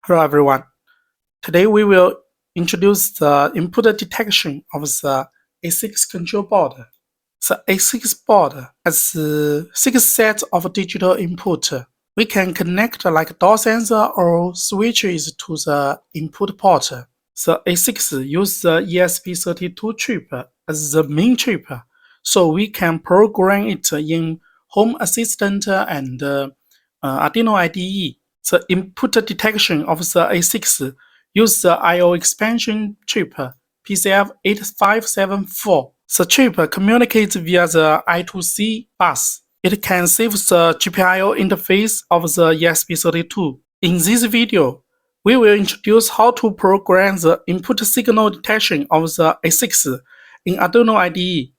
Hello everyone. Today we will introduce the input detection of the A6 control board. The A6 board has 6 sets of digital input. We can connect like door sensor or switches to the input port. The A6 uses the ESP32 chip as the main chip, so we can program it in Home Assistant and Arduino IDE. The input detection of the A6 uses the I/O expansion chip PCF8574. The chip communicates via the I2C bus. It can save the GPIO interface of the ESP32. In this video, we will introduce how to program the input signal detection of the A6 in Arduino IDE.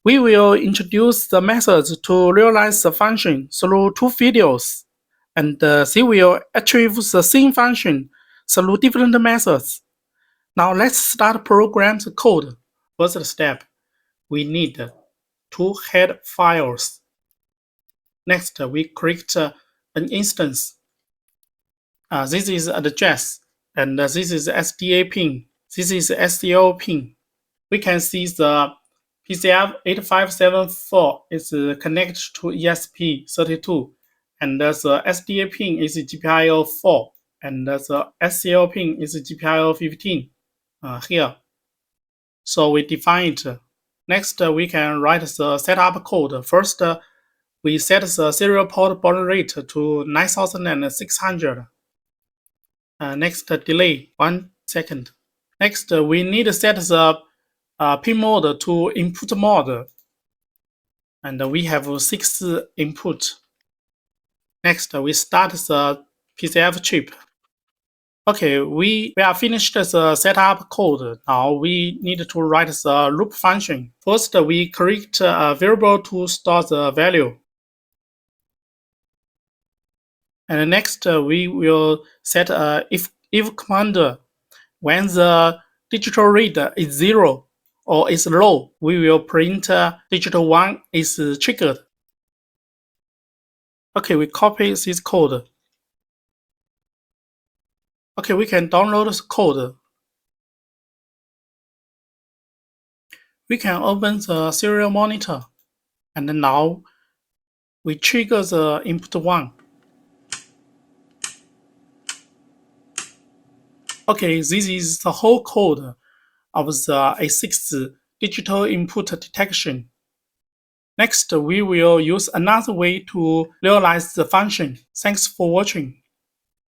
We will introduce the methods to realize the function through 2 videos, and they will achieve the same function through different methods. Now let's start program the code. First step, we need 2 head files. Next, we create an instance. This is address, and this is SDA pin. This is SDO pin. We can see the PCF8574 is connected to ESP32, and the SDA pin is GPIO 4, and the SCO pin is GPIO 15 here. So we define it. Next, we can write the setup code. First, we set the serial port baud rate to 9600. Next, delay 1 second. Next, we need to set the pin mode to input mode. And we have 6 input. Next, we start the PCF chip. Okay, we are finished the setup code. Now we need to write the loop function. First, we create a variable to store the value. And next, we will set a if command. When the digital read is 0 or is low, we will print digital 1 is triggered. Okay, we copy this code. Okay, we can download the code. We can open the serial monitor. And now we trigger the input 1. Okay, this is the whole code of the A6 digital input detection. Next, we will use another way to realize the function. Thanks for watching.